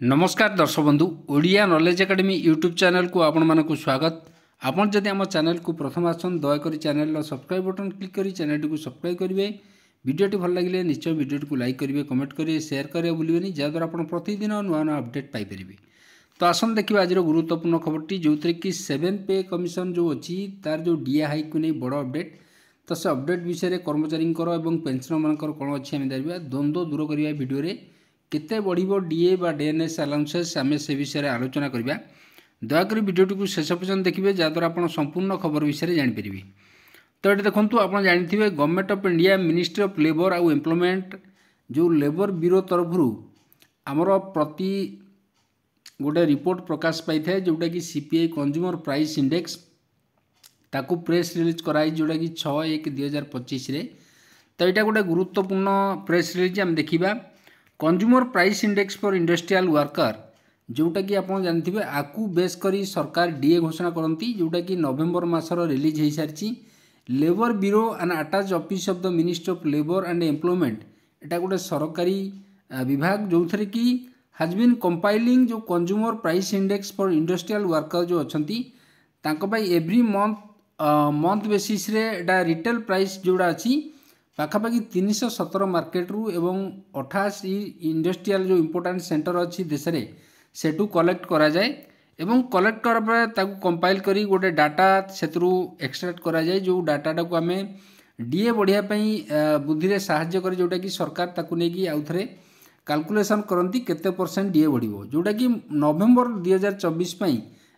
नमस्कार दर्शक बंधु Odia knowledge academy YouTube channel को आपण मानक स्वागत। आपन जदि आम चैनल को प्रथम आसन दयाकोरी चैनल सब्सक्राइब बटन क्लिक करी चैनल को सब्सक्राइब करेंगे। वीडियोटी भल लगे निश्चय वीडियो को लाइक करेंगे, कमेंट करेंगे, शेयर करेंगे भूलें जहाँद्वारा आप प्रतिदिन नुआ नुआ अपडेट पाइपर। तो आसन देखिए आज गुरुत्वपूर्ण खबरटी जो थी कि 7 पे कमिशन जो अच्छी तार जो डीए हाइक को नहीं बड़ अपडेट। तो से अपडेट विषय कर्मचारी पेंशन मानकर कौन अच्छी आम देखा द्वंद्व दूर करवा वीडियो केते बढ़िबो डीए बा डीएनएस अलाउंसेस आम से विषय आलोचना करबा। दयाकोरी वीडियोटी को शेष पर्यंत देखिए जहाँद्वारा आप संपूर्ण खबर विषय जानीपर। तो ये देखो आप जानी government of India ministry of labour आउ एम्प्लॉयमेंट जो लेबर ब्यूरो तरफ आमर प्रति गोटे रिपोर्ट प्रकाश पाई था जोटा कि सीपीआई कंज्यूमर प्राइस इंडेक्स ताकू प्रेस रिलीज कराई जोटा कि 6/1/2025। तो यहाँ गोटे गुरुत्वपूर्ण प्रेस रिलीज आम देखा consumer price index for industrial worker जोटा कि आप जानते हैं आकू बेस करी सरकार डीए घोषणा करती जोटा कि नवेम्बर मासर रिलीज हो सारी। Labour bureau and attach office of the ministry of labour and employment यहाँ गोटे सरकारी विभाग जो थे कि हैज बीन कंपाइलिंग जो consumer price index for industrial worker जो अच्छा एवरी मंथ बेसिस रे रिटेल प्राइस जोड़ा अच्छी पाखापाखि 317 मार्केट रु एवं 88 इंडस्ट्रियल जो इम्पोर्टाट सेंटर अच्छी देश में सेठू कलेक्ट करा जाए एवं कलेक्ट कर कंपाइल करी गोटे डाटा से एक्सट्रैक्ट करा जाए जो डाटाटा को आम डीए बढ़ियापी बुद्धि साहाय्य करे जोटा कि सरकार ताकू नहीं आउ थे कैलकुलेशन करती केते परसेंट डीए बढ़िबो जोटा कि नवेम्बर 2024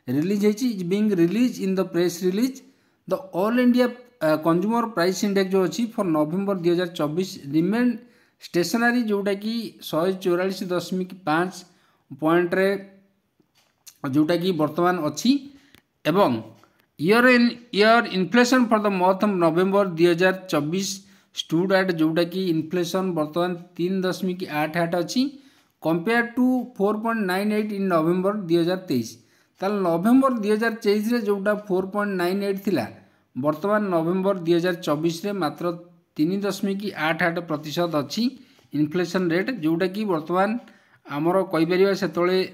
रिलीज होती being release in the press release the all India consumer price index जो अच्छी फॉर नवेम्बर 2024 रिमेन स्टेशनरी जोटा कि 144.5 पॉइंट रे जोटा कि वर्तमान अच्छी एवं year inflation for the month of November 2024 stood at जोटा कि इन्फ्लेशन वर्तमान 3.88 अच्छी कंपेयर टू 4.98 इन नवेम्बर 2023। ताल नवेम्बर 2023 जोटा 4.98 थिला वर्तमान नवेम्बर 2024 मात्र 3.88% अच्छी इन्फ्लेशन रेट जोटा कि वर्तमान आमर कहीपर से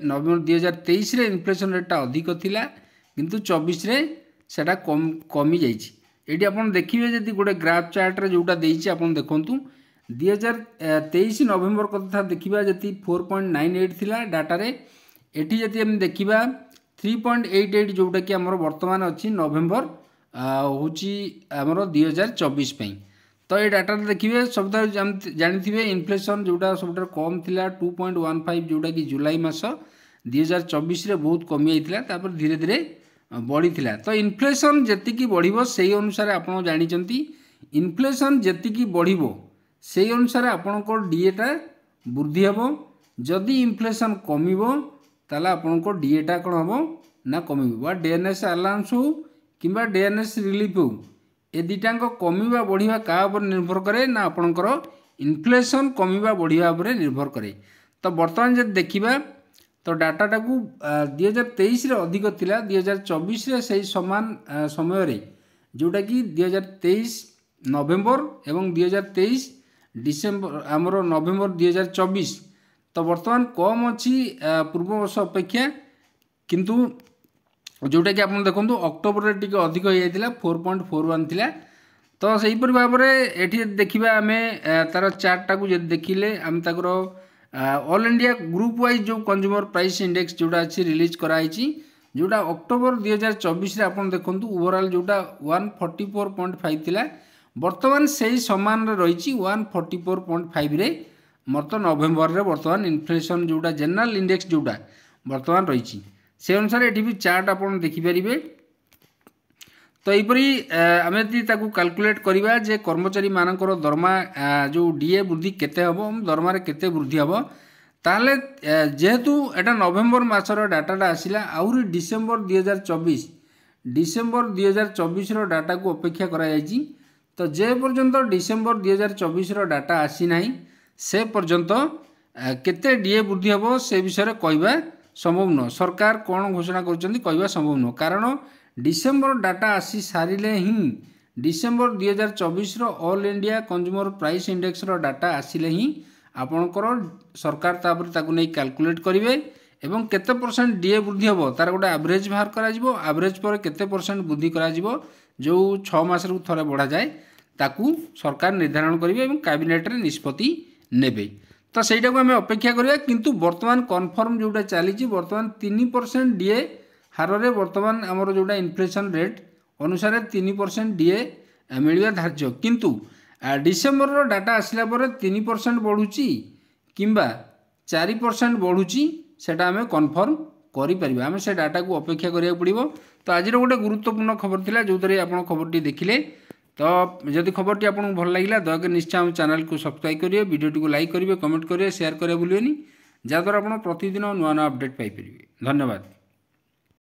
नवेम्बर 2023 इन्फ्लेशन रेटा अधिक थिला किंतु 24 सेटा कमी जाइए। ये आप देखिए जब गोटे ग्राफ चार्ट रे जोटा देइछि आप देखूँ 2023 नवेम्बर कथा देखा जी 4.98 थिला डाटा एटी जब आम देखा 3.88 जोटा कि आमर वर्तमान अच्छी नवेम्बर हूँ आमर 2024 तो ये डाटा देखिए सब जानी इन्फ्लेशन जोटा सब कम थिला 2.15 जोटा कि जुलाई मास 2024 बहुत कमी जाता धीरे धीरे बढ़ी थिला। तो इन्फ्लेशन जेतिकी बढ़िबो सेही अनुसार आपण जानिचंती इन्फ्लेशन जेतिकी बढ़िबो सेही अनुसार आपणको डीएटा वृद्धि हेबो। जदि इन्फ्लेशन कमिबो ताला आपणको डीएटा कोन हेबो ना कमिबो बा डीएनएस अलाउंस हो किंबा डीएनएस रिलीफ हो ए दुटाक कमिबा बढ़िया क्या निर्भर करे ना आपणकर इन्फ्लेशन कमिबा बढ़िया निर्भर करे। तो बर्तमान जब देखा तो डाटाटा को 2023 अधिक थिला 2024 से समान समय रे जोटा कि 2023 नवेम्बर एवं 2023 डिसेम्बर आमर नवेम्बर 2024 तो बर्तमान कम अच्छी पूर्व वर्ष अपेक्षा किंतु जोटा कि आप देखो अक्टोबर टी अधिक हो जाता 4.41 थिला। तो सहीपर भाव में ये देखा आम तार चार्टा को देखिले आम तर ऑल इंडिया ग्रुप वाइज जो कंज्यूमर प्राइस इंडेक्स जोटा अच्छी रिलीज कराई जोटा अक्टोबर 2024 आप देखो ओवरऑल जोटा 144.5 थिला वर्तमान से ही समान रही 144.5 रे मतलब नवेम्बर रे वर्तमान इन्फ्लेशन जोटा जनरल इंडेक्स जोटा वर्तमान रही से अनुसार ये भी चार्ट आप देखिपारे। तो यहपरी आम यदि कैलकुलेट करवा जे कर्मचारी मानकर दरमा जो डीए वृद्धि केते हबो दरमार केते वृद्धि हबो ताले जेहेतु एटा नवेम्बर मासर डाटाटा आसिला आउरी डिसेम्बर 2024 रो डाटा को अपेक्षा करा जायछि। तो जे पर्यंत डिसेम्बर 2024 रो डाटा आसी नाही से पर्यंत केते डीए वृद्धि हबो से विषय कहवा संभव न सरकार कौन घोषणा करछन्ती कहवा संभव न कारण डिसेम्बर डाटा आसी सारिले ही December 2024 all India consumer price index रो डाटा आसिले ही आपणकर सरकार तापर ताकू नहीं कैलकुलेट करेंगे एवं केते परसेंट डीए वृद्धि हम तार गोटे एवरेज बाहर करा एवरेज पर केते परसेंट वृद्धि करा जो 6 मास थे बढ़ा जाए ताकू सरकार निर्धारण करेंगे और कैबिनेट रे निष्पत्ति नेबे। तो सहीटा को आम अपेक्षा करिया किंतु वर्तमान कन्फर्म जोटा चली वर्तमान 3% डीए हार रे वर्तमान आमर जोटा इन्फ्लेशन रेट अनुसार 3% डीए मिलवा धार्य किंतु डिसेम्बर रो डाटा आसला पर 3% बढ़ुची किंबा 4% बढ़ुची सेटा आम कन्फर्म करें आम से डाटा को अपेक्षा करिया पड़िबो। तो आज गोटे गुरुत्वपूर्ण खबर थिला जो थरे आपण खबरटी देखिले। तो जदि खबरटी आपको भल लगिला दयाकोरी निश्चय आम चैनल को सब्सक्राइब करेंगे, वीडियो को लाइक करेंगे, कमेंट करेंगे, शेयर करेंगे भूलिएनि जहाँद्वारा आप प्रतिदिन नुआ नुआ अपडेट पाइपर। धन्यवाद।